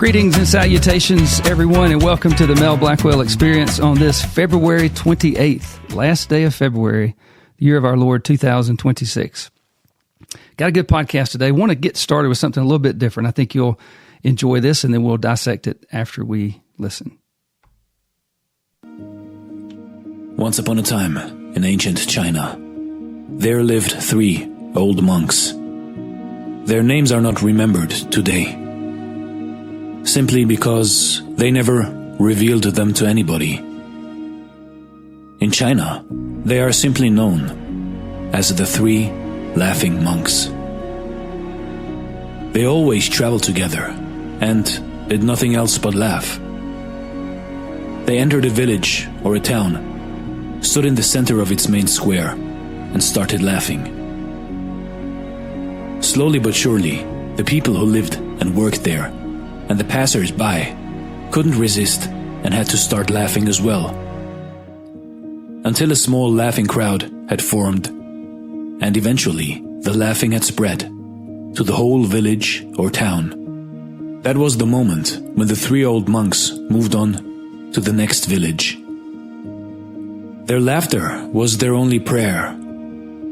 Greetings and salutations, everyone, and welcome to the Mel Blackwell Experience on this February 28th, last day of February, the year of our Lord 2026. Got a good podcast today. Want to get started with something a little bit different. I think you'll enjoy this, and then we'll dissect it after we listen. Once upon a time, in ancient China, there lived 3 old monks. Their names are not remembered today, simply because they never revealed them to anybody. In China, they are simply known as the 3 laughing monks. They always traveled together and did nothing else but laugh. They entered a village or a town, stood in the center of its main square, and started laughing. Slowly but surely, the people who lived and worked there and the passers-by couldn't resist and had to start laughing as well. Until a small laughing crowd had formed, and eventually the laughing had spread to the whole village or town. That was the moment when the 3 old monks moved on to the next village. Their laughter was their only prayer,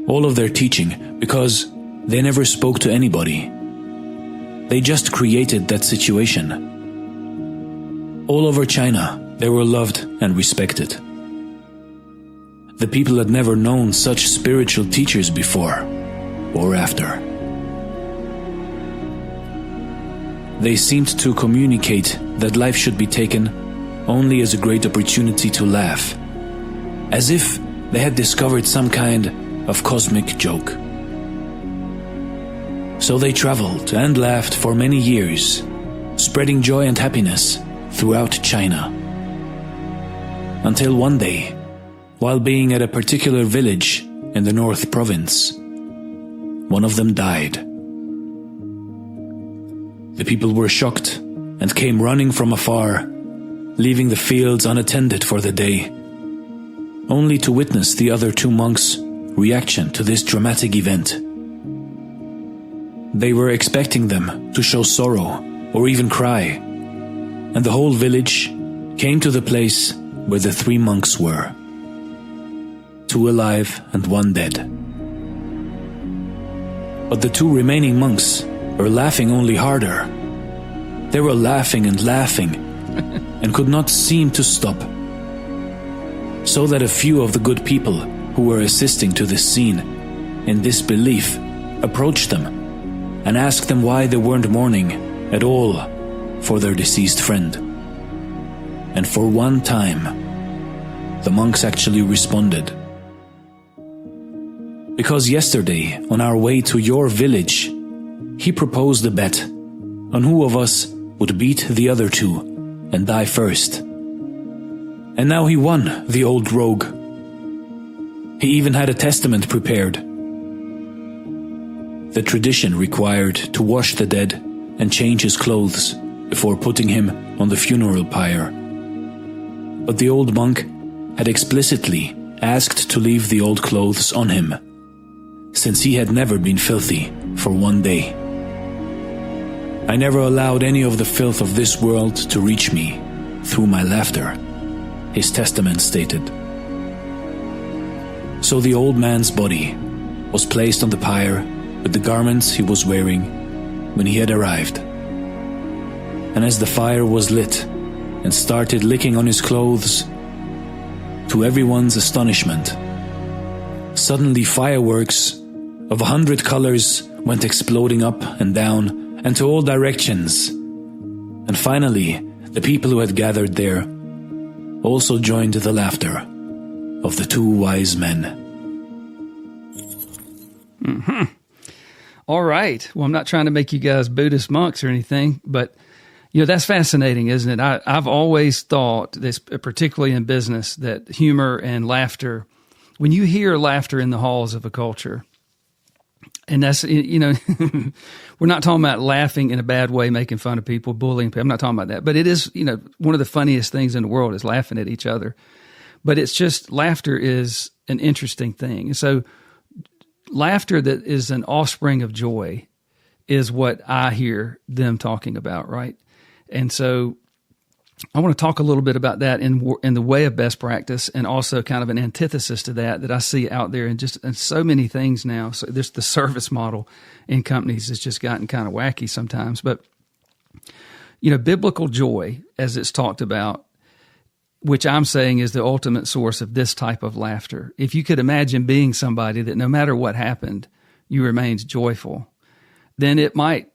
all of their teaching, because they never spoke to anybody. They just created that situation. All over China, they were loved and respected. The people had never known such spiritual teachers before or after. They seemed to communicate that life should be taken only as a great opportunity to laugh, as if they had discovered some kind of cosmic joke. So they traveled and laughed for many years, spreading joy and happiness throughout China. Until one day, while being at a particular village in the North Province, one of them died. The people were shocked and came running from afar, leaving the fields unattended for the day, only to witness the other 2 monks' reaction to this dramatic event. They were expecting them to show sorrow or even cry, and the whole village came to the place where the 3 monks were. 2 alive and 1 dead. But the 2 remaining monks were laughing only harder. They were laughing and laughing and could not seem to stop. So that a few of the good people who were assisting to this scene, in disbelief, approached them and asked them why they weren't mourning at all for their deceased friend. And for one time, the monks actually responded. Because yesterday, on our way to your village, he proposed a bet on who of us would beat the other 2 and die first. And now he won, the old rogue. He even had a testament prepared. The tradition required to wash the dead and change his clothes before putting him on the funeral pyre. But the old monk had explicitly asked to leave the old clothes on him, since he had never been filthy for 1 day. I never allowed any of the filth of this world to reach me through my laughter, his testament stated. So the old man's body was placed on the pyre with the garments he was wearing when he had arrived. And as the fire was lit and started licking on his clothes, to everyone's astonishment, suddenly fireworks of 100 colors went exploding up and down and to all directions. And finally, the people who had gathered there also joined the laughter of the 2 wise men. Mm-hmm. All right. Well, I'm not trying to make you guys Buddhist monks or anything, but that's fascinating, isn't it? I've always thought this, particularly in business, that humor and laughter, when you hear laughter in the halls of a culture, and that's, we're not talking about laughing in a bad way, making fun of people, bullying people. I'm not talking about that. But it is, one of the funniest things in the world is laughing at each other. But it's just, laughter is an interesting thing. And so laughter that is an offspring of joy is what I hear them talking about, right? And so I want to talk a little bit about that in the way of best practice, and also kind of an antithesis to that I see out there in so many things now. So there's the service model in companies has just gotten kind of wacky sometimes. But, biblical joy, as it's talked about, which I'm saying is the ultimate source of this type of laughter. If you could imagine being somebody that no matter what happened, you remained joyful, then it might,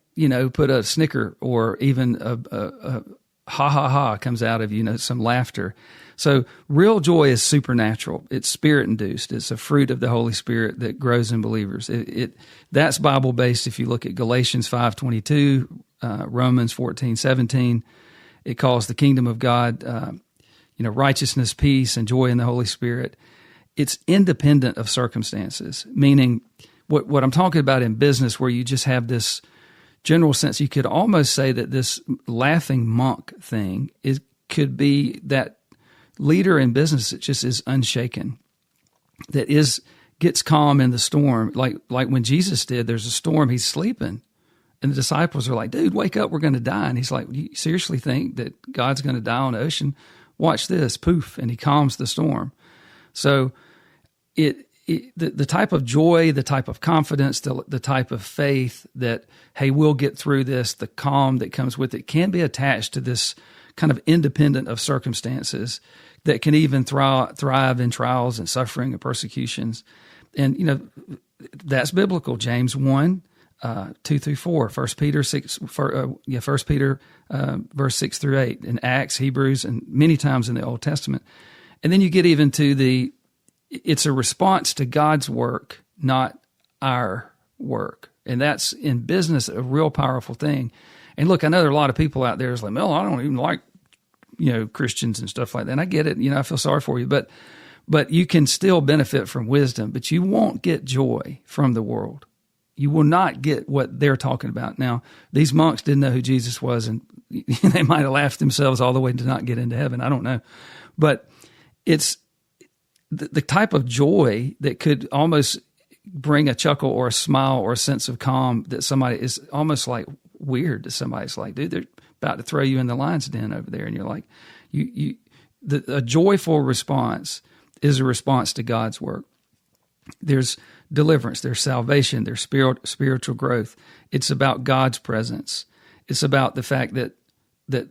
put a snicker or even a ha ha ha comes out of you, some laughter. So real joy is supernatural. It's spirit induced. It's a fruit of the Holy Spirit that grows in believers. That's Bible based. If you look at Galatians 5:22, Romans 14:17, it calls the kingdom of God, righteousness, peace, and joy in the Holy Spirit. It's independent of circumstances, meaning what I'm talking about in business, where you just have this general sense. You could almost say that this laughing monk thing could be that leader in business that just is unshaken, that gets calm in the storm. Like when Jesus did, there's a storm, he's sleeping, and the disciples are like, dude, wake up, we're going to die. And he's like, you seriously think that God's going to die on the ocean? Watch this, poof, and he calms the storm. So the type of joy, the type of confidence, the type of faith that, hey, we'll get through this, the calm that comes with it, can be attached to this kind of independent of circumstances that can even thrive in trials and suffering and persecutions. And, that's biblical. James 1, 2 through 4, 1 Peter 6, 1 Peter verse 6 through 8, in Acts, Hebrews, and many times in the Old Testament. And then you get even to it's a response to God's work, not our work. And that's in business a real powerful thing. And look, I know there are a lot of people out there who's like, Mel, I don't even like, Christians and stuff like that. And I get it. I feel sorry for you, but you can still benefit from wisdom, but you won't get joy from the world. You will not get what they're talking about. Now, these monks didn't know who Jesus was, and they might have laughed themselves all the way to not get into heaven. I don't know. But it's the type of joy that could almost bring a chuckle or a smile or a sense of calm that somebody is almost like weird to somebody. It's like, dude, they're about to throw you in the lion's den over there. And you're like, a joyful response is a response to God's work. There's deliverance, there's salvation, there's spiritual growth. It's about God's presence. It's about the fact that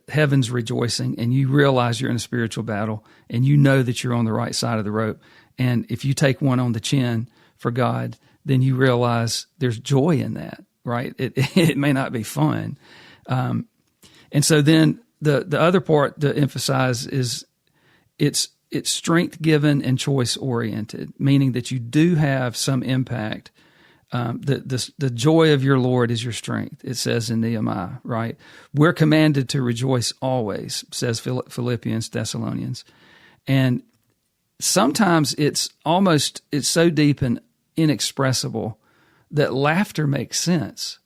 heaven's rejoicing, and you realize you're in a spiritual battle, and you know that you're on the right side of the rope. And if you take one on the chin for God, then you realize there's joy in that, right? It may not be fun. And so then the other part to emphasize is it's strength given and choice oriented, meaning that you do have some impact. The joy of your Lord is your strength, it says in Nehemiah, right? We're commanded to rejoice always, says Philippians, Thessalonians. And sometimes it's so deep and inexpressible that laughter makes sense,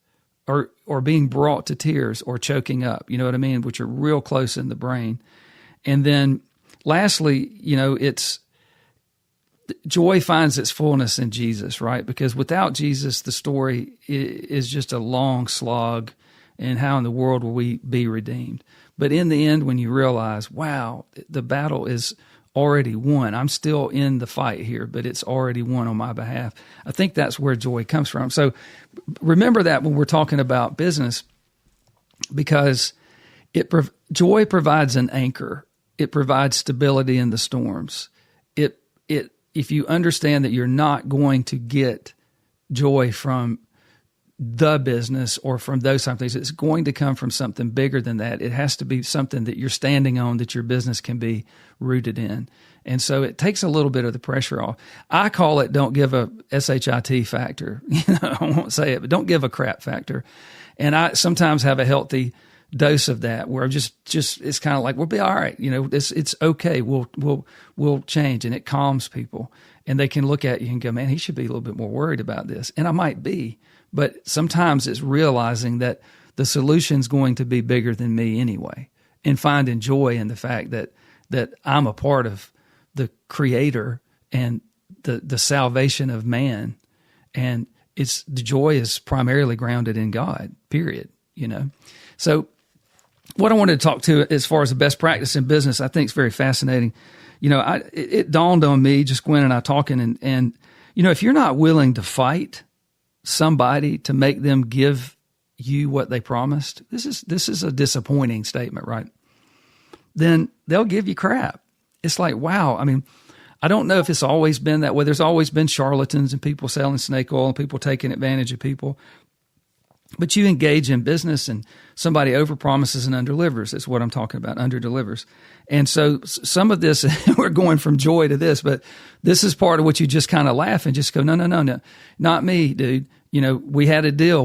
or being brought to tears or choking up, you know what I mean, which are real close in the brain. And then lastly, it's joy finds its fullness in Jesus, right? Because without Jesus, the story is just a long slog, and how in the world will we be redeemed? But in the end, when you realize, wow, the battle is already won. I'm still in the fight here, but it's already won on my behalf. I think that's where joy comes from. So remember that when we're talking about business, because joy provides an anchor. It provides stability in the storms. If you understand that you're not going to get joy from the business or from those type of things, it's going to come from something bigger than that. It has to be something that you're standing on, that your business can be rooted in. And so it takes a little bit of the pressure off. I call it, don't give a SHIT factor. I won't say it, but don't give a crap factor. And I sometimes have a healthy dose of that, where just it's kind of like, we'll be all right. It's okay. We'll change, and it calms people, and they can look at you and go, man, he should be a little bit more worried about this. And I might be, but sometimes it's realizing that the solution's going to be bigger than me anyway, and finding joy in the fact that I'm a part of the Creator and the salvation of man. And the joy is primarily grounded in God, period. So what I wanted to talk to as far as the best practice in business, I think is very fascinating. It dawned on me, just Gwen and I talking, and if you're not willing to fight somebody to make them give you what they promised, this is a disappointing statement, right? Then they'll give you crap. It's like, wow. I mean, I don't know if it's always been that way. There's always been charlatans and people selling snake oil and people taking advantage of people. But you engage in business and somebody overpromises and underdelivers. That's what I'm talking about, underdelivers. And so some of this, we're going from joy to this, but this is part of what you just kind of laugh and just go, no, not me, dude. We had a deal.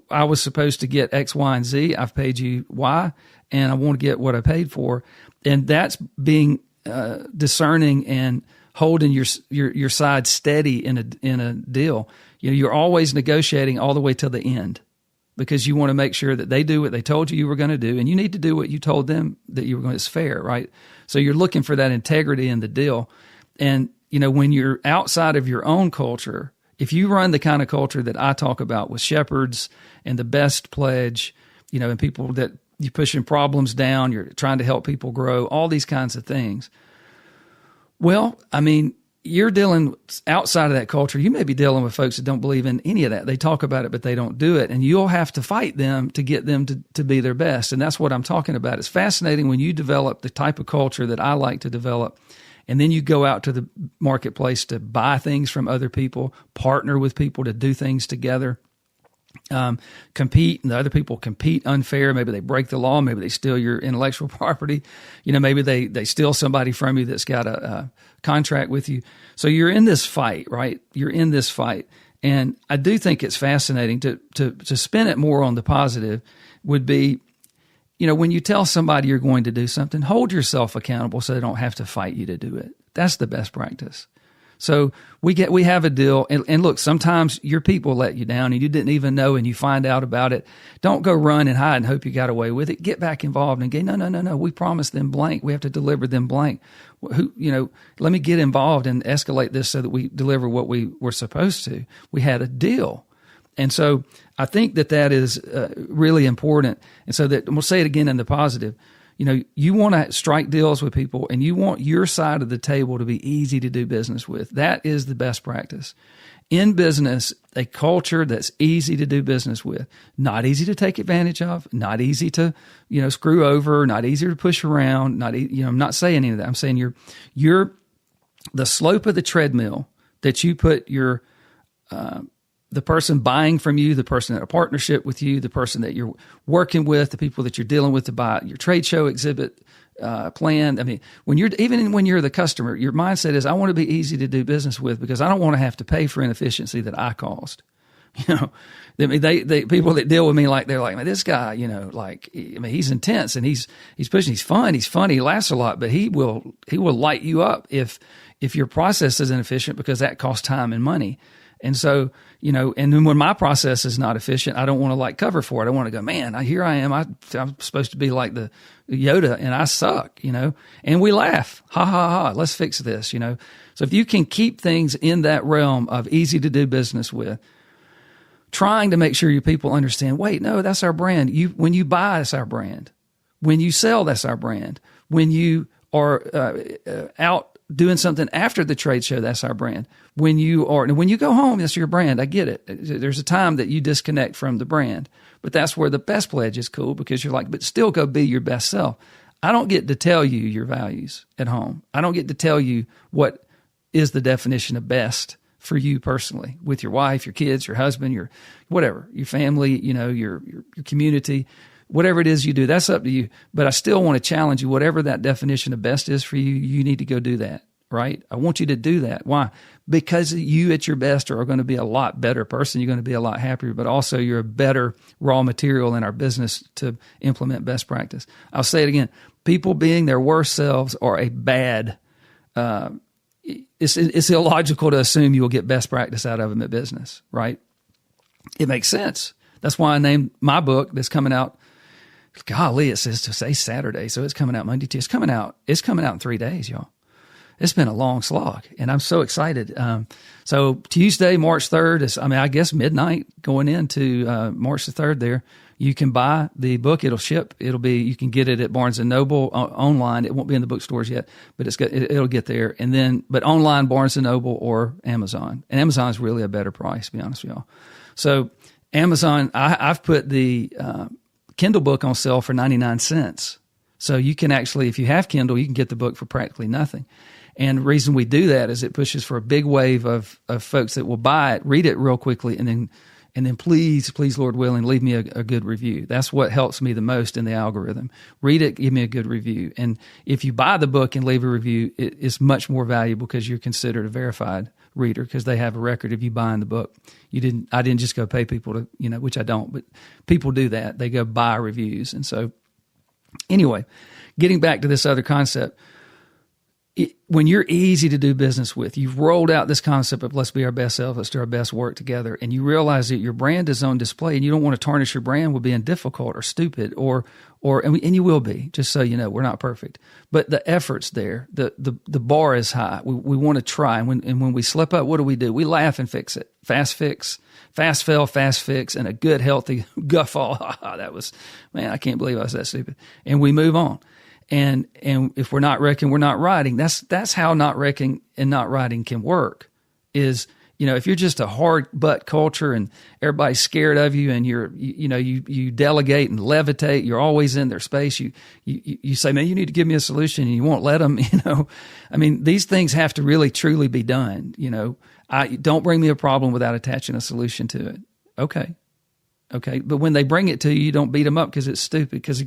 I was supposed to get X, Y, and Z. I've paid you Y, and I want to get what I paid for. And that's being discerning and holding your side steady in a deal. You're always negotiating all the way till the end because you want to make sure that they do what they told you were going to do, and you need to do what you told them that you were going to. It's fair, right? So you're looking for that integrity in the deal. And, when you're outside of your own culture, if you run the kind of culture that I talk about with shepherds and the best pledge, and people that you're pushing problems down, you're trying to help people grow, all these kinds of things. Well, I mean, you're dealing outside of that culture. You may be dealing with folks that don't believe in any of that. They talk about it, but they don't do it. And you'll have to fight them to get them to be their best. And that's what I'm talking about. It's fascinating when you develop the type of culture that I like to develop. And then you go out to the marketplace to buy things from other people, partner with people to do things together, compete, and the other people compete unfair. Maybe they break the law. Maybe they steal your intellectual property. Maybe they steal somebody from you that's got a contract with you. So you're in this fight, right? You're in this fight. And I do think it's fascinating to spin it more on the positive would be, when you tell somebody you're going to do something, hold yourself accountable so they don't have to fight you to do it. That's the best practice. So we have a deal, and look, sometimes your people let you down and you didn't even know, and you find out about it. Don't go run and hide and hope you got away with it. Get back involved and go, no. We promised them blank. We have to deliver them blank. Let me get involved and escalate this so that we deliver what we were supposed to. We had a deal. And so I think that is really important. And so that, and we'll say it again in the positive, you want to strike deals with people and you want your side of the table to be easy to do business with. That is the best practice. In business, a culture that's easy to do business with, not easy to take advantage of, not easy to, screw over, not easy to push around, I'm not saying any of that. I'm saying you're the slope of the treadmill that you put your, the person buying from you, the person in a partnership with you, the person that you're working with, the people that you're dealing with to buy your trade show exhibit plan. I mean, when you're the customer, your mindset is, I want to be easy to do business with because I don't want to have to pay for inefficiency that I caused. They people that deal with me they're like, man, this guy, he's intense and he's pushing, he's fun, he's funny, he laughs a lot, but he will light you up if your process is inefficient because that costs time and money. And so, and then when my process is not efficient, I don't want to cover for it. I want to go, man, here I am. I'm supposed to be like the Yoda and I suck, and we laugh. Ha, ha, ha. Let's fix this, So if you can keep things in that realm of easy to do business with, trying to make sure your people understand, wait, no, that's our brand. When you buy, that's our brand. When you sell, that's our brand. When you are out doing something after the trade show, that's our brand. When you go home, that's your brand. I get it. There's a time that you disconnect from the brand, but that's where the best pledge is cool because you're like, but still go be your best self. I don't get to tell you your values at home. I don't get to tell you what is the definition of best for you personally with your wife, your kids, your husband, your whatever, your family, your community. Whatever it is you do, that's up to you. But I still want to challenge you. Whatever that definition of best is for you, you need to go do that, right? I want you to do that. Why? Because you at your best are going to be a lot better person. You're going to be a lot happier, but also you're a better raw material in our business to implement best practice. I'll say it again. People being their worst selves are a bad, it's illogical to assume you will get best practice out of them at business, right? It makes sense. That's why I named my book that's coming out. Golly, it says to say Saturday, so it's coming out Monday, Tuesday. It's coming out in 3 days, y'all. It's been a long slog, and I'm so excited. So Tuesday, March 3rd, I guess midnight going into March the 3rd there. You can buy the book. It'll ship. You can get it at Barnes & Noble online. It won't be in the bookstores yet, but it'll get there. And then, but online, Barnes & Noble or Amazon. And Amazon is really a better price, to be honest with y'all. So Amazon, I've put the Kindle book on sale for 99 cents. So you can actually, if you have Kindle, you can get the book for practically nothing. And the reason we do that is it pushes for a big wave of folks that will buy it, read it real quickly, and then please, Lord willing, leave me a good review. That's what helps me the most in the algorithm. Read it, give me a good review. And if you buy the book and leave a review, it's much more valuable because you're considered a verified reader because they have a record of you buying the book. I didn't just go pay people to, which I don't, but people do that. They go buy reviews. And so anyway, getting back to this other concept, when you're easy to do business with, you've rolled out this concept of let's be our best selves, let's do our best work together, and you realize that your brand is on display, and you don't want to tarnish your brand with being difficult or stupid, and you will be, just so you know, we're not perfect, but the effort's there, the bar is high. We want to try, and when we slip up, what do? We laugh and fix it. Fast fail, fast fix, and a good healthy guffaw. That was, man, I can't believe I was that stupid, and we move on. And if we're not wrecking, we're not riding. That's how not wrecking and not riding can work. Is, if you're just a hard butt culture and everybody's scared of you and you delegate and levitate, you're always in their space. You say, man, you need to give me a solution, and you won't let them. I mean, these things have to really truly be done. Don't bring me a problem without attaching a solution to it. Okay, but when they bring it to you, you don't beat them up because it's stupid. Because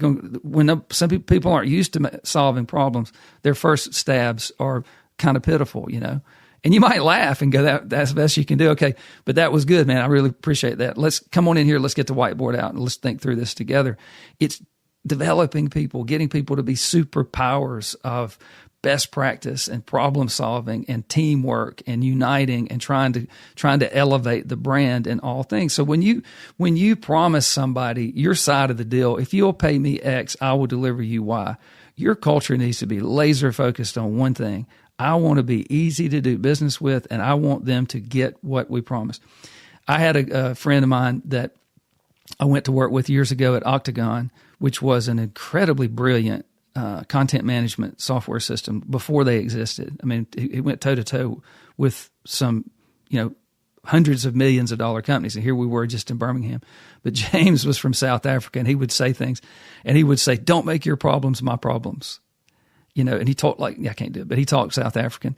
some people aren't used to solving problems, their first stabs are kind of pitiful, And you might laugh and go, "That's the best you can do." Okay, but that was good, man. I really appreciate that. Let's come on in here. Let's get the whiteboard out and let's think through this together. It's developing people, getting people to be superpowers of best practice and problem solving and teamwork and uniting and trying to elevate the brand in all things. So when you promise somebody your side of the deal, if you'll pay me X, I will deliver you Y. Your culture needs to be laser focused on one thing. I want to be easy to do business with, and I want them to get what we promised. I had a friend of mine that I went to work with years ago at Octagon, which was an incredibly brilliant content management software system before they existed. I mean, it went toe to toe with some, hundreds of millions of dollar companies. And here we were just in Birmingham. But James was from South Africa, and he would say things, and he would say, "Don't make your problems my problems." And he talked I can't do it, but he talked South African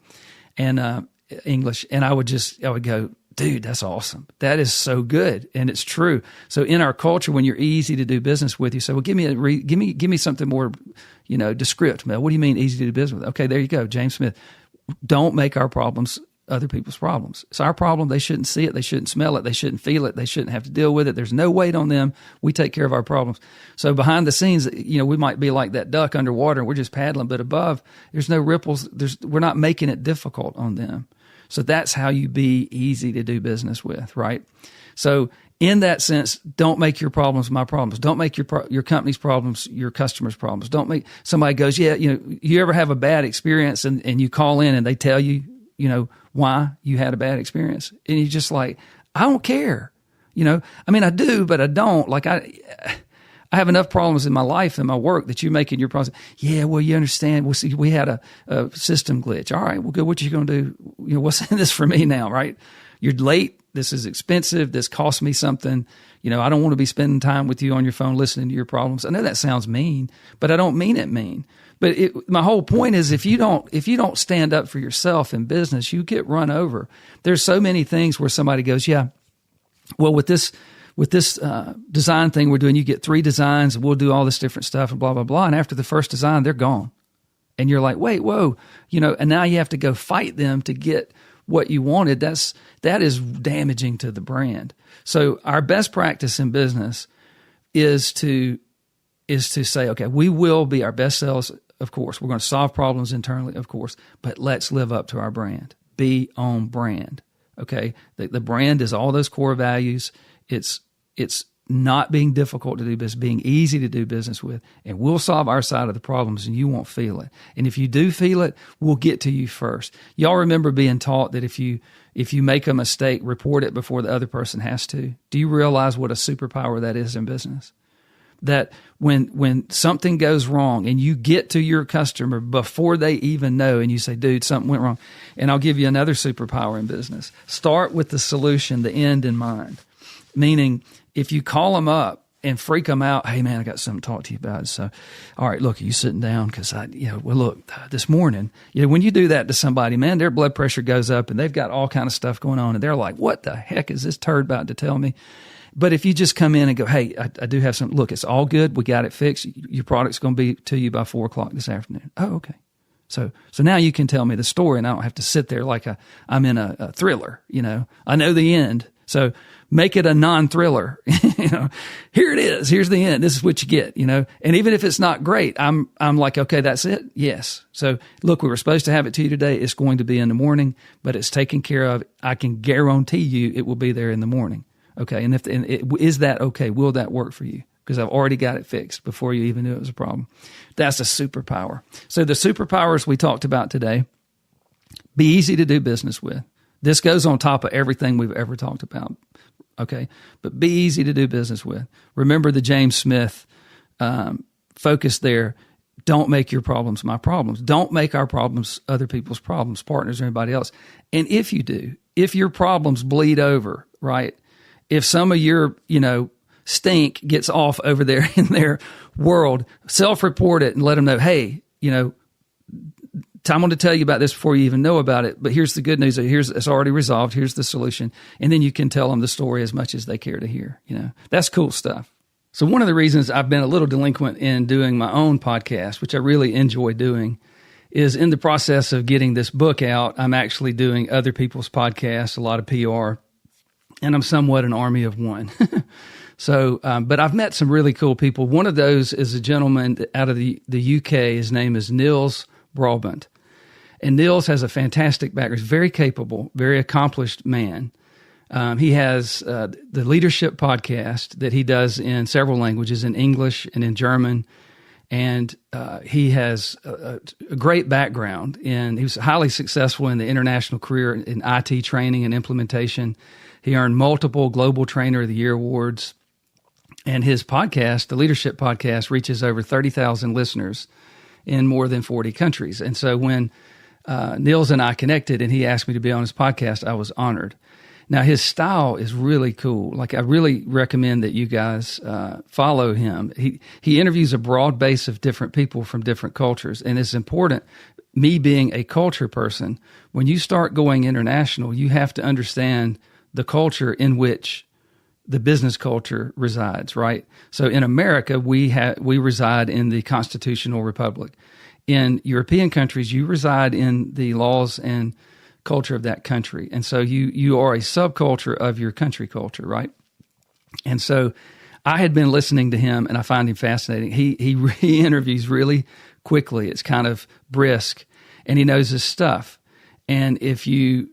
and English. And I would go, "Dude, that's awesome. That is so good." And it's true. So in our culture, when you're easy to do business with, you say, "Well, give me something more, descriptive, Mel. What do you mean easy to do business with?" Okay, there you go. James Smith. Don't make our problems other people's problems. It's our problem. They shouldn't see it. They shouldn't smell it. They shouldn't feel it. They shouldn't have to deal with it. There's no weight on them. We take care of our problems. So behind the scenes, we might be like that duck underwater and we're just paddling, but above, there's no ripples. We're not making it difficult on them. So that's how you be easy to do business with, right? So in that sense, don't make your problems my problems. Don't make your company's problems your customers' problems. Don't make somebody goes, "Yeah, you ever have a bad experience and you call in and they tell you, why you had a bad experience." And you're just like, "I don't care." I do, but I don't. Like I have enough problems in my life and my work that you're making your problems. "Yeah, well, you understand. Well, see, we had a system glitch." "All right, well, good. What you going to do? What's in this for me now?" Right? "You're late. This is expensive. This costs me something. I don't want to be spending time with you on your phone listening to your problems." I know that sounds mean, but I don't mean it mean. But my whole point is if you don't stand up for yourself in business, you get run over. There's so many things where somebody goes, "Yeah, well, with this design thing we're doing, you get 3 designs and we'll do all this different stuff and blah, blah, blah." And after the first design, they're gone. And you're like, "Wait, whoa," and now you have to go fight them to get what you wanted. That is damaging to the brand. So our best practice in business is to say, okay, we will be our best selves. Of course, we're going to solve problems internally, of course, but let's live up to our brand. Be on brand. Okay. The brand is all those core values. It's not being difficult to do business, being easy to do business with, and we'll solve our side of the problems and you won't feel it. And if you do feel it, we'll get to you first. Y'all remember being taught that if you make a mistake, report it before the other person has to. Do you realize what a superpower that is in business? that when something goes wrong and you get to your customer before they even know, and you say, dude, something went wrong. And I'll give you another superpower in business. Start with the solution, the end in mind. Meaning, if you call them up and freak them out, hey man, I got something to talk to you about. So, all right, look, are you sitting down? Because this morning, when you do that to somebody, man, their blood pressure goes up and they've got all kind of stuff going on, and they're like, what the heck is this turd about to tell me? But if you just come in and go, hey, I do have something. Look, it's all good. We got it fixed. Your product's going to be to you by 4:00 this afternoon. Oh, okay. So now you can tell me the story, and I don't have to sit there like I'm in a thriller. I know the end. So make it a non-thriller. Here it is. Here's the end. This is what you get. And even if it's not great, I'm like, okay, that's it. Yes. So look, we were supposed to have it to you today. It's going to be in the morning, but it's taken care of. I can guarantee you it will be there in the morning. Okay, is that okay? Will that work for you? Because I've already got it fixed before you even knew it was a problem. That's a superpower. So the superpowers we talked about today: be easy to do business with. This goes on top of everything we've ever talked about. Okay, but be easy to do business with. Remember the James Smith focus there. Don't make your problems my problems. Don't make our problems other people's problems, partners or anybody else. And if you do, if your problems bleed over, right? If some of your, stink gets off over there in their world, self-report it and let them know, hey, I'm going to tell you about this before you even know about it. But here's the good news. It's already resolved. Here's the solution. And then you can tell them the story as much as they care to hear. That's cool stuff. So one of the reasons I've been a little delinquent in doing my own podcast, which I really enjoy doing, is in the process of getting this book out, I'm actually doing other people's podcasts, a lot of PR. And I'm somewhat an army of one. So, but I've met some really cool people. One of those is a gentleman out of the UK. His name is Niels Brabandt. And Niels has a fantastic background. He's very capable, very accomplished man. He has the leadership podcast that he does in several languages, in English and in German. And he has a great background. And he was highly successful in the international career in IT training and implementation. He earned multiple Global Trainer of the Year awards. And his podcast, the Leadership Podcast, reaches over 30,000 listeners in more than 40 countries. And so when Niels and I connected and he asked me to be on his podcast, I was honored. Now, his style is really cool. Like, I really recommend that you guys follow him. He interviews a broad base of different people from different cultures. And it's important, me being a culture person, when you start going international, you have to understand the culture in which the business culture resides, right? So in America, we reside in the constitutional republic. In European countries, you reside in the laws and culture of that country. And so you are a subculture of your country culture, right? And so I had been listening to him, and I find him fascinating. He interviews really quickly. It's kind of brisk, and he knows his stuff. And if you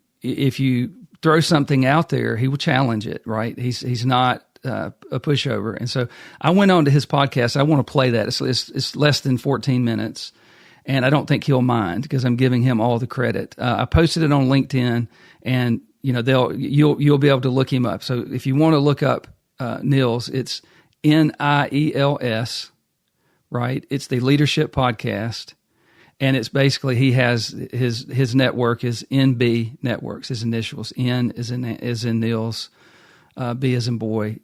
throw something out there, he will challenge it, right? He's not a pushover. And so I went on to his podcast. I want to play that. It's less than 14 minutes, and I don't think he'll mind because I'm giving him all the credit. I posted it on LinkedIn, and you'll be able to look him up. So if you want to look up Niels, it's Niels, right? It's the Leadership Podcast. And it's basically, he has his network is NB Networks, his initials. N is in Niels, B as in boy,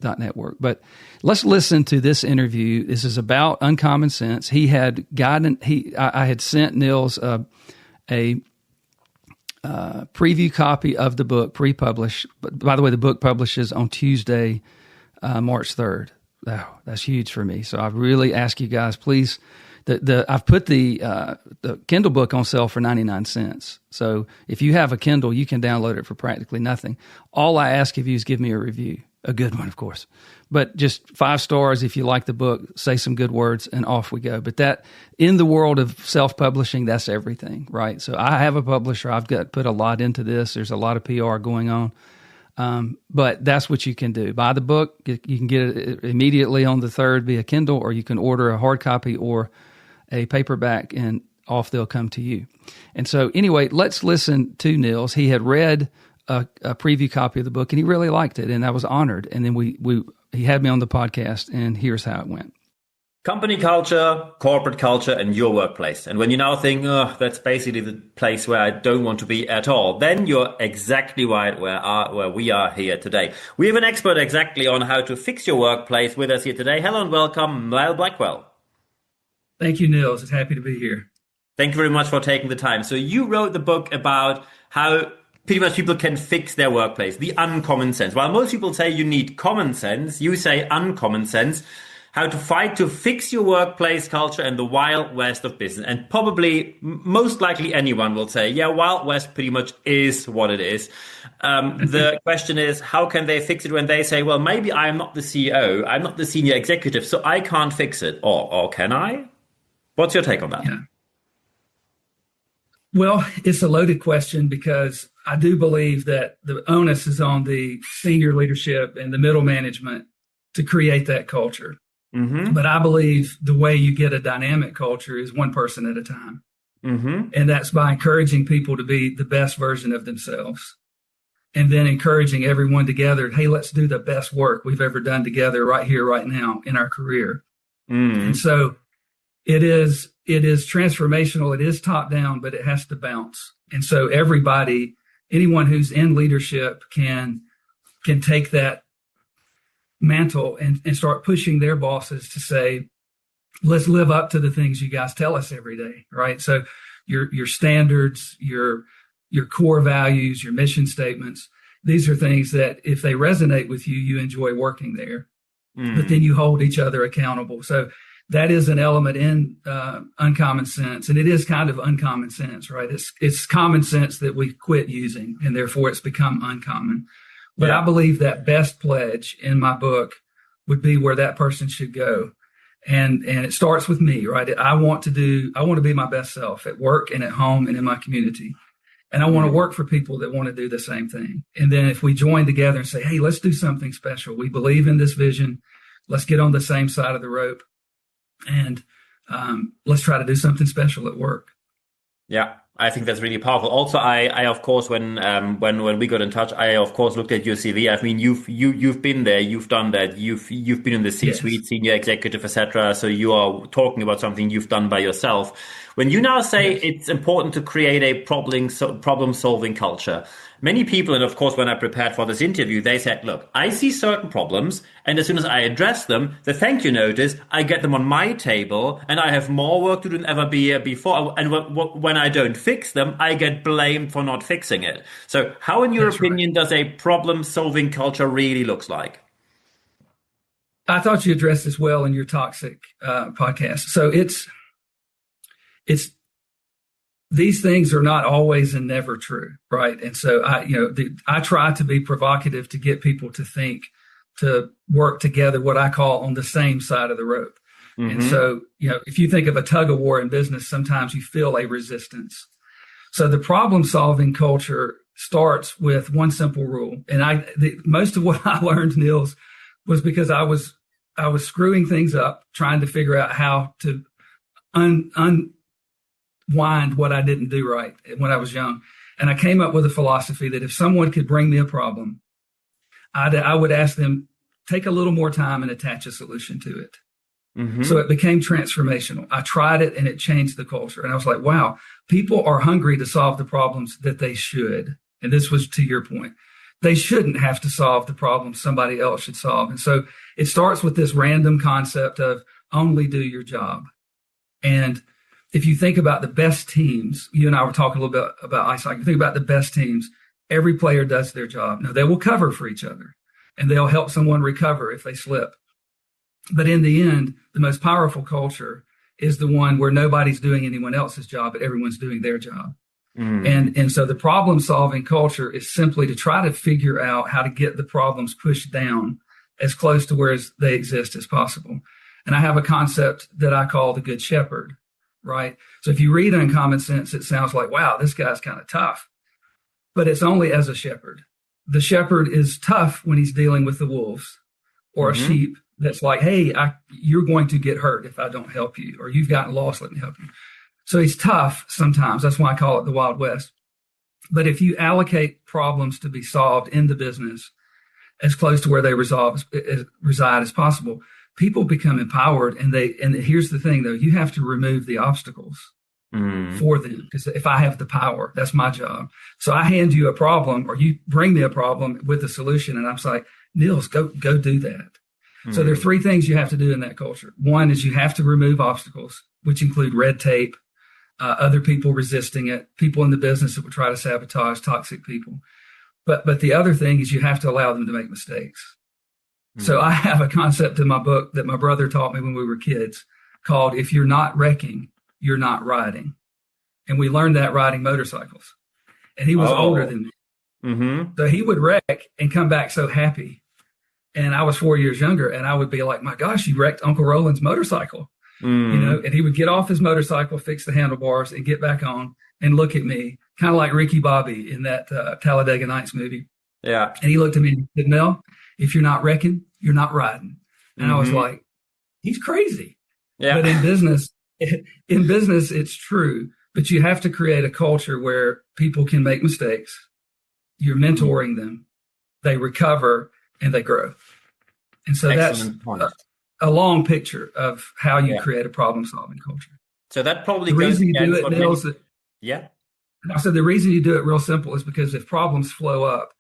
.network. But let's listen to this interview. This is about uncommon sense. He had I had sent Niels a preview copy of the book, pre-published. But by the way, the book publishes on Tuesday, March 3rd. Oh, that's huge for me. So I really ask you guys, please. I've put the Kindle book on sale for 99 cents. So if you have a Kindle, you can download it for practically nothing. All I ask of you is give me a review, a good one, of course, but just 5 stars if you like the book, say some good words, and off we go. But that, in the world of self-publishing, that's everything, right? So I have a publisher. I've put a lot into this. There's a lot of PR going on. But that's what you can do. Buy the book. You can get it immediately on the 3rd via Kindle, or you can order a hard copy or a paperback, and off they'll come to you. And so anyway, let's listen to Niels. He had read a preview copy of the book, and he really liked it, and I was honored. And then we he had me on the podcast, and here's how it went. Company culture, corporate culture, and your workplace. And when you now think, oh, that's basically the place where I don't want to be at all, then you're exactly right where we are here today. We have an expert exactly on how to fix your workplace with us here today. Hello and welcome, Mel Blackwell. Thank you, Niels. It's happy to be here. Thank you very much for taking the time. So you wrote the book about how pretty much people can fix their workplace, the uncommon sense. While most people say you need common sense, you say uncommon sense. How to fight to fix your workplace culture in the Wild West of business. And probably, most likely anyone will say, yeah, Wild West pretty much is what it is. The question is, how can they fix it when they say, well, maybe I'm not the CEO, I'm not the senior executive, so I can't fix it. Or can I? What's your take on that? Yeah. Well, it's a loaded question because I do believe that the onus is on the senior leadership and the middle management to create that culture. Mm-hmm. But I believe the way you get a dynamic culture is one person at a time. Mm-hmm. And that's by encouraging people to be the best version of themselves. And then encouraging everyone together, hey, let's do the best work we've ever done together right here, right now in our career. Mm. And so it is transformational. It is top down, but it has to bounce. And so everybody, anyone who's in leadership can take that mantle and start pushing their bosses to say, let's live up to the things you guys tell us every day, right? So your standards, your core values, your mission statements, these are things that if they resonate with you, you enjoy working there, but then you hold each other accountable. So that is an element in uncommon sense, and it is kind of uncommon sense, right? It's common sense that we quit using, and therefore it's become uncommon. But yeah. I believe that best pledge in my book would be where that person should go. And it starts with me, right? I want to be my best self at work and at home and in my community. And I want to work for people that want to do the same thing. And then if we join together and say, hey, let's do something special. We believe in this vision. Let's get on the same side of the rope. And let's try to do something special at work. Yeah. I think that's really powerful. Also, I of course, when we got in touch, I of course looked at your CV. I mean, you've been there, you've done that, you've been in the C-suite, yes. Senior executive, etc. So you are talking about something you've done by yourself. When you now say yes. It's important to create a problem-solving culture, many people, and of course, when I prepared for this interview, they said, look, I see certain problems, and as soon as I address them, the thank you notice, I get them on my table, and I have more work to do than ever before. And when I don't fix them, I get blamed for not fixing it. So how, in your opinion, does a problem-solving culture really looks like? I thought you addressed this well in your toxic podcast. So it's these things are not always and never true, right? And so I try to be provocative to get people to think, to work together, what I call on the same side of the rope. Mm-hmm. And so, if you think of a tug of war in business, sometimes you feel a resistance. So the problem-solving culture starts with one simple rule. And most of what I learned, Niels, was because I was screwing things up, trying to figure out how to unwind what I didn't do right when I was young. And I came up with a philosophy that if someone could bring me a problem, I would ask them, take a little more time and attach a solution to it. Mm-hmm. So it became transformational. I tried it and it changed the culture. And I was like, wow, people are hungry to solve the problems that they should. And this was to your point. They shouldn't have to solve the problems somebody else should solve. And so it starts with this random concept of only do your job. And if you think about the best teams, you and I were talking a little bit about ice hockey. Think about the best teams. Every player does their job. Now, they will cover for each other, and they'll help someone recover if they slip. But in the end, the most powerful culture is the one where nobody's doing anyone else's job, but everyone's doing their job. Mm. And so the problem-solving culture is simply to try to figure out how to get the problems pushed down as close to where they exist as possible. And I have a concept that I call the Good Shepherd, right? So if you read Uncommon Sense, it sounds like, wow, this guy's kind of tough. But it's only as a shepherd. The shepherd is tough when he's dealing with the wolves or mm-hmm. a sheep that's like, hey, you're going to get hurt if I don't help you, or you've gotten lost, let me help you. So he's tough sometimes. That's why I call it the Wild West. But if you allocate problems to be solved in the business, as close to where they reside as possible. People become empowered, and here's the thing though, you have to remove the obstacles for them. Because if I have the power, that's my job. So I hand you a problem, or you bring me a problem with a solution, and I'm like, Niels, go do that. So there are three things you have to do in that culture. One is you have to remove obstacles, which include red tape, other people resisting it, people in the business that would try to sabotage, toxic people. But the other thing is you have to allow them to make mistakes. So I have a concept in my book that my brother taught me when we were kids called, if you're not wrecking, you're not riding. And we learned that riding motorcycles. And he was older than me. So he would wreck and come back so happy. And I was 4 years younger, and I would be like, my gosh, you wrecked Uncle Roland's motorcycle. And he would get off his motorcycle, fix the handlebars, and get back on and look at me, kind of like Ricky Bobby in that Talladega Nights movie. Yeah. And he looked at me and said, Mel, if you're not wrecking, you're not riding. And I was like, he's crazy. Yeah. But in business, it's true. But you have to create a culture where people can make mistakes. You're mentoring them. They recover and they grow. And so Excellent point. A long picture of how you create a problem-solving culture. So that probably the reason you do it, Niels. I said the reason you do it real simple is because if problems flow up,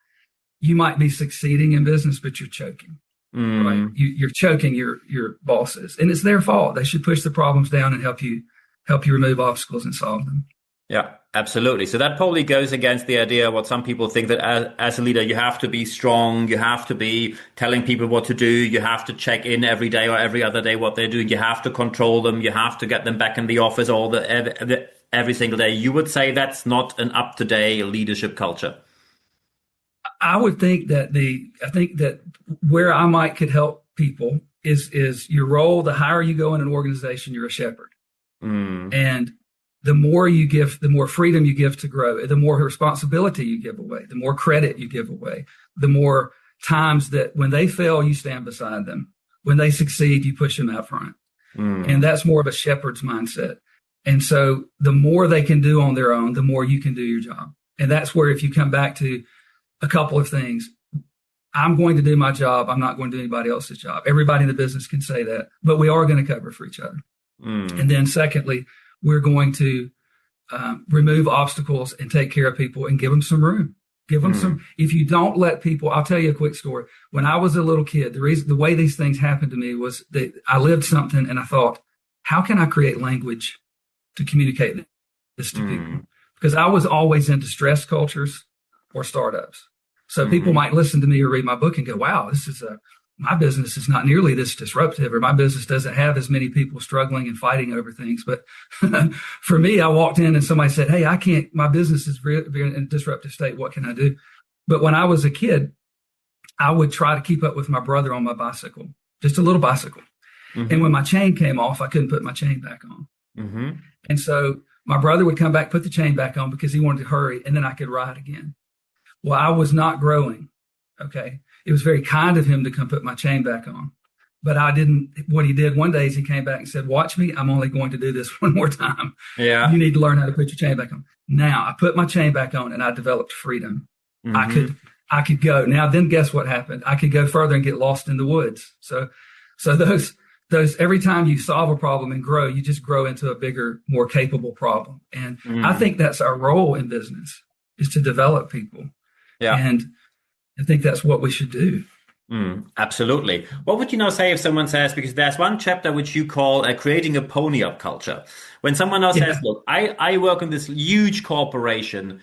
you might be succeeding in business, but you're choking. Right? You're choking your bosses, and it's their fault. They should push the problems down and help you remove obstacles and solve them. Yeah, absolutely. So that probably goes against the idea what some people think, that as a leader, you have to be strong. You have to be telling people what to do. You have to check in every day or every other day what they're doing. You have to control them. You have to get them back in the office every single day. You would say that's not an up-to-date leadership culture. I would think that where I could help people is your role. The higher you go in an organization, you're a shepherd. And the more you give, the more freedom you give to grow, the more responsibility you give away, the more credit you give away, the more times that when they fail, you stand beside them. When they succeed, you push them out front. And that's more of a shepherd's mindset. And so the more they can do on their own, the more you can do your job. And that's where, if you come back to a couple of things, I'm going to do my job. I'm not going to do anybody else's job. Everybody in the business can say that, but we are going to cover for each other. And then secondly, we're going to remove obstacles and take care of people and give them some room. Give them some. If you don't let people, I'll tell you a quick story. When I was a little kid, the way these things happened to me was that I lived something and I thought, how can I create language to communicate this to people? Because I was always into stress cultures or startups. So people might listen to me or read my book and go, wow, my business is not nearly this disruptive, or my business doesn't have as many people struggling and fighting over things. But for me, I walked in and somebody said, hey, my business is in a disruptive state. What can I do? But when I was a kid, I would try to keep up with my brother on my bicycle, just a little bicycle. And when my chain came off, I couldn't put my chain back on. And so my brother would come back, put the chain back on because he wanted to hurry, and then I could ride again. Well, I was not growing. Okay. It was very kind of him to come put my chain back on, but I didn't. What he did one day is he came back and said, watch me. I'm only going to do this one more time. Yeah. You need to learn how to put your chain back on. Now I put my chain back on and I developed freedom. I could go. Now, then guess what happened? I could go further and get lost in the woods. So those, every time you solve a problem and grow, you just grow into a bigger, more capable problem. And I think that's our role in business, is to develop people. Yeah. And I think that's what we should do. Absolutely. What would you now say if someone says, because there's one chapter which you call creating a pony up culture. When someone else says, look, I work in this huge corporation.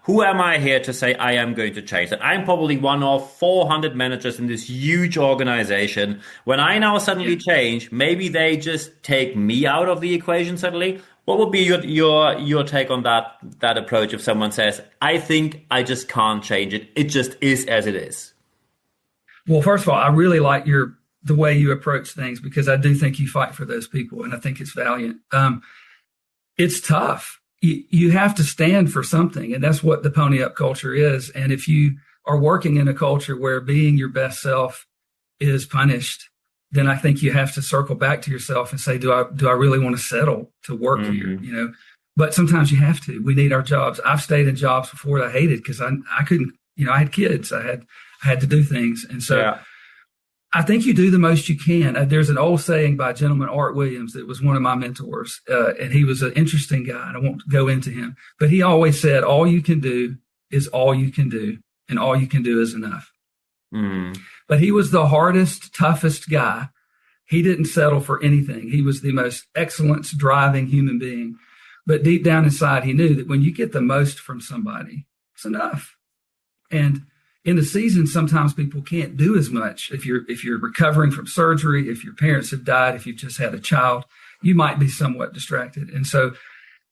Who am I here to say I am going to change that? I'm probably one of 400 managers in this huge organization. When I now suddenly change, maybe they just take me out of the equation suddenly. What would be your take on that approach if someone says, I think I just can't change it. It just is as it is? Well, first of all, I really like the way you approach things, because I do think you fight for those people, and I think it's valiant. It's tough. You have to stand for something, and that's what the pony up culture is. And if you are working in a culture where being your best self is punished, then I think you have to circle back to yourself and say, do I really want to settle to work here? But sometimes you have to. We need our jobs. I've stayed in jobs before that I hated because I couldn't, I had kids. I had to do things. And so Yeah. I think you do the most you can. There's an old saying by a gentleman, Art Williams, that was one of my mentors. And he was an interesting guy, and I won't go into him. But he always said, all you can do is all you can do, and all you can do is enough. Mm. But he was the hardest, toughest guy. He didn't settle for anything. He was the most excellence-driving human being. But deep down inside, he knew that when you get the most from somebody, it's enough. And in the season, sometimes people can't do as much. If you're recovering from surgery, if your parents have died, if you've just had a child, you might be somewhat distracted. And so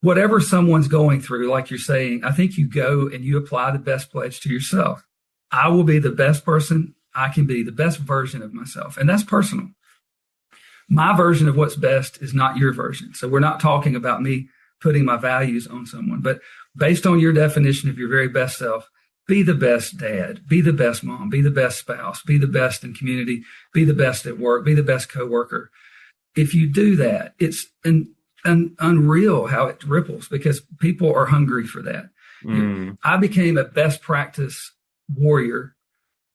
whatever someone's going through, like you're saying, I think you go and you apply the best pledge to yourself. I will be the best person I can be, the best version of myself. And that's personal. My version of what's best is not your version. So we're not talking about me putting my values on someone, but based on your definition of your very best self, be the best dad, be the best mom, be the best spouse, be the best in community, be the best at work, be the best coworker. If you do that, it's unreal how it ripples, because people are hungry for that. Mm. I became a best practice warrior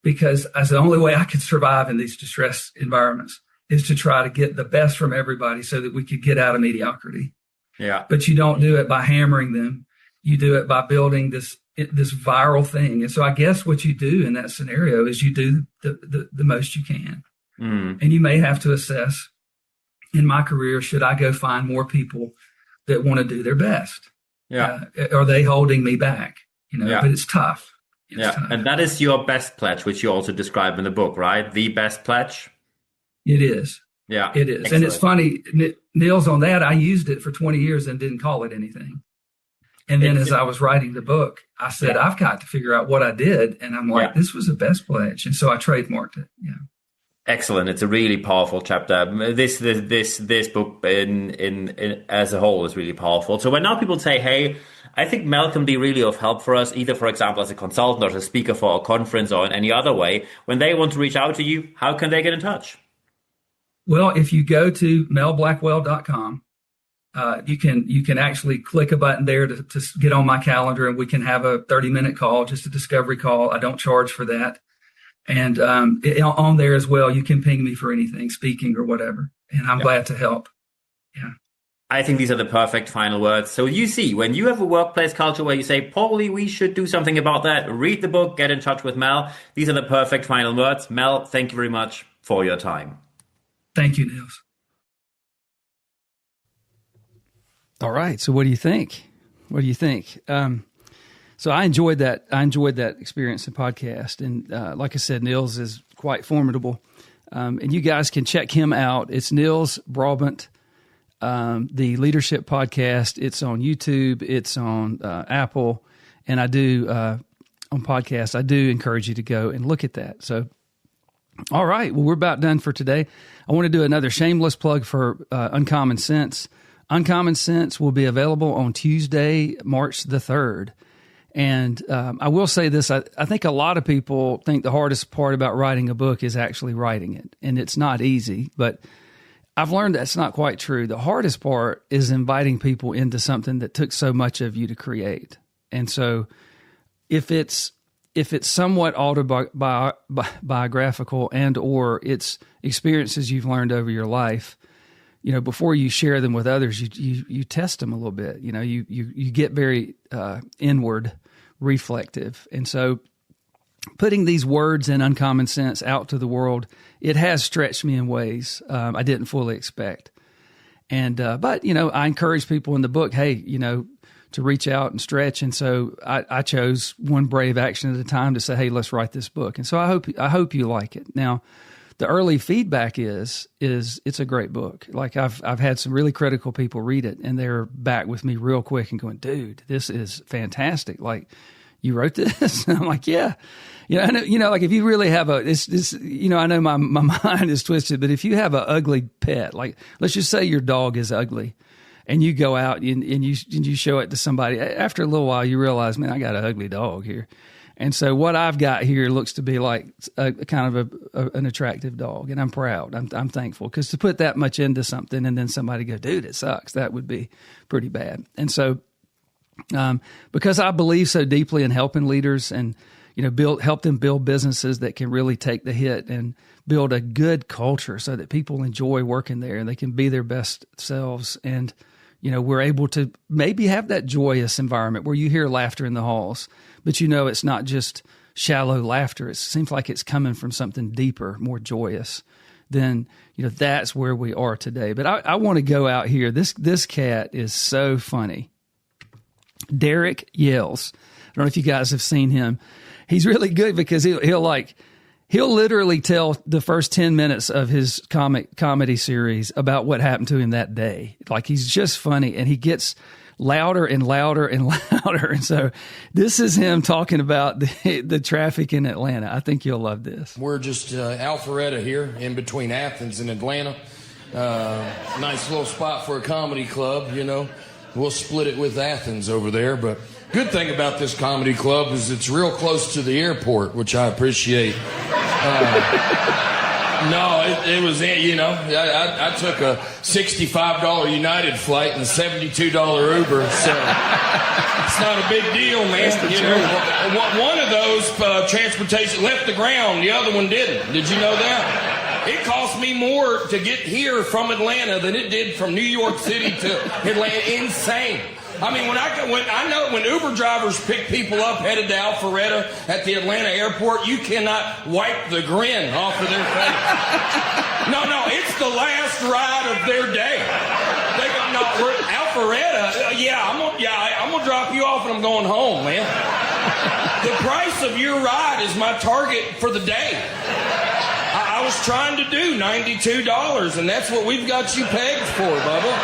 because that's the only way I could survive in these distress environments, is to try to get the best from everybody so that we could get out of mediocrity. Yeah. But you don't do it by hammering them. You do it by building this viral thing. And so I guess what you do in that scenario is you do the most you can. Mm. And you may have to assess, in my career, should I go find more people that want to do their best? Yeah. Are they holding me back? Yeah. But it's tough. It's tough. And that is your best pledge, which you also describe in the book, right? The best pledge. It is. Yeah. It is. Excellent. And it's funny, Niels, on that, I used it for 20 years and didn't call it anything. And then as I was writing the book, I said, I've got to figure out what I did. And I'm like, this was the best pledge. And so I trademarked it. Yeah. Excellent. It's a really powerful chapter. This book in as a whole is really powerful. So when now people say, hey, I think Mel can be really of help for us, either, for example, as a consultant or as a speaker for a conference or in any other way, when they want to reach out to you, how can they get in touch? Well, if you go to melblackwell.com, you can actually click a button there to get on my calendar, and we can have a 30-minute call, just a discovery call. I don't charge for that. And on there as well, you can ping me for anything, speaking or whatever. And I'm glad to help. Yeah. I think these are the perfect final words. So you see, when you have a workplace culture where you say, probably we should do something about that, read the book, get in touch with Mel. These are the perfect final words. Mel, thank you very much for your time. Thank you, Niels. All right. So what do you think? So I enjoyed that. I enjoyed that experience and podcast. And like I said, Niels is quite formidable. And you guys can check him out. It's Niels Brabandt, the Leadership Podcast. It's on YouTube. It's on Apple. And I do, on podcasts, I do encourage you to go and look at that. So, all right. Well, we're about done for today. I want to do another shameless plug for Uncommon Sense. Uncommon Sense will be available on Tuesday, March the 3rd. And I will say this, I think a lot of people think the hardest part about writing a book is actually writing it. And it's not easy, but I've learned that's not quite true. The hardest part is inviting people into something that took so much of you to create. And so if it's somewhat autobiographical and or it's experiences you've learned over your life, before you share them with others, you test them a little bit. You get very inward, reflective. And so putting these words in Uncommon Sense out to the world, it has stretched me in ways I didn't fully expect. And but I encourage people in the book, hey, to reach out and stretch. And so I chose one brave action at a time to say, hey, let's write this book. And so I hope you like it. Now, the early feedback is it's a great book. Like I've had some really critical people read it, and they're back with me real quick and going, dude, this is fantastic. Like, you wrote this? And I'm like, yeah. Like if you really have I know my mind is twisted, but if you have an ugly pet, like let's just say your dog is ugly, and you go out and you show it to somebody, after a little while you realize, man, I got an ugly dog here. And so what I've got here looks to be like a kind of an attractive dog, and I'm proud. I'm thankful, because to put that much into something and then somebody go, dude, it sucks, that would be pretty bad. And so because I believe so deeply in helping leaders, and help them build businesses that can really take the hit and build a good culture so that people enjoy working there and they can be their best selves. And, we're able to maybe have that joyous environment where you hear laughter in the halls, but it's not just shallow laughter. It seems like it's coming from something deeper, more joyous. Then, that's where we are today. But I want to go out here. This cat is so funny. Derrick yells. I don't know if you guys have seen him. He's really good because he'll literally tell the first 10 minutes of his comedy series about what happened to him that day. Like, he's just funny, and he gets louder and louder and louder. And so this is him talking about the traffic in Atlanta. I think you'll love this. We're just Alpharetta here in between Athens and Atlanta. Nice little spot for a comedy club, We'll split it with Athens over there, but good thing about this comedy club is it's real close to the airport, which I appreciate. It was, I took a $65 United flight and a $72 Uber, so it's not a big deal, man. One of those transportation left the ground, the other one didn't. Did you know that? It cost me more to get here from Atlanta than it did from New York City to Atlanta. Insane. I mean, when Uber drivers pick people up headed to Alpharetta at the Atlanta airport, you cannot wipe the grin off of their face. No, it's the last ride of their day. They go, no, we're Alpharetta. I'm gonna drop you off and I'm going home, man. The price of your ride is my target for the day. I was trying to do $92, and that's what we've got you pegged for, Bubba.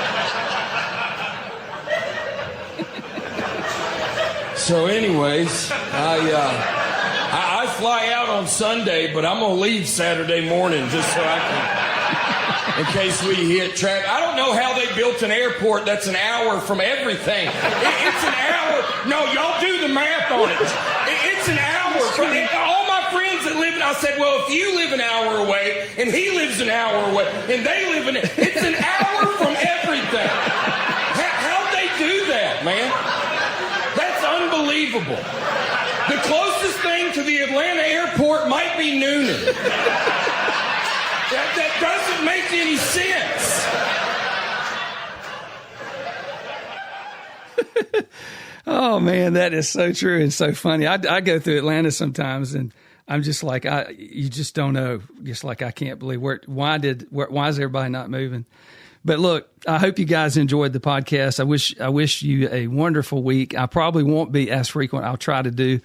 So anyways, I fly out on Sunday, but I'm going to leave Saturday morning just so I can, in case we hit traffic. I don't know how they built an airport that's an hour from everything. It's an hour. No, y'all do the math on it. It's an hour from all my friends that live. I said, well, if you live an hour away and he lives an hour away and they live it's an hour from everything. How'd they do that, man? Unbelievable. The closest thing to the Atlanta airport might be Noonan. That doesn't make any sense. Oh, man, that is so true and so funny. I go through Atlanta sometimes, and I'm just like, you just don't know. Just like, I can't believe why is everybody not moving? But look, I hope you guys enjoyed the podcast. I wish you a wonderful week. I probably won't be as frequent. I'll try to do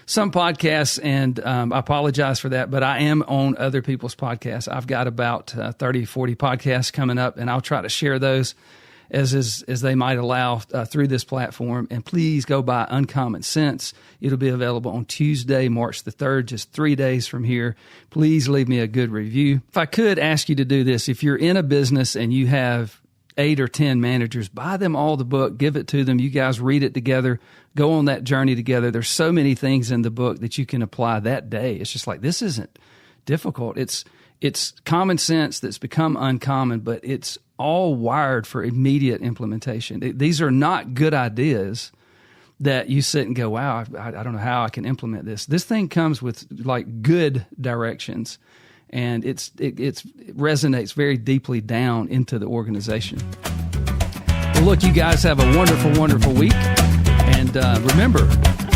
some podcasts, and I apologize for that, but I am on other people's podcasts. I've got about 30, 40 podcasts coming up, and I'll try to share those as they might allow through this platform. And please go by Uncommon Sense. It'll be available on Tuesday, March the 3rd, just 3 days from here. Please leave me a good review. If I could ask you to do this, if you're in a business and you have 8 or 10 managers, buy them all the book, give it to them. You guys read it together, go on that journey together. There's so many things in the book that you can apply that day. It's just like, this isn't difficult. It's common sense that's become uncommon, but it's all wired for immediate implementation. These are not good ideas that you sit and go, wow, I don't know how I can implement this. This thing comes with like good directions, and it resonates very deeply down into the organization. Well, look, you guys have a wonderful, wonderful week. And remember,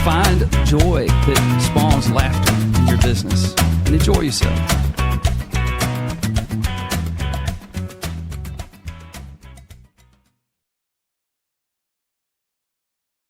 find joy that spawns laughter in your business, and enjoy yourself.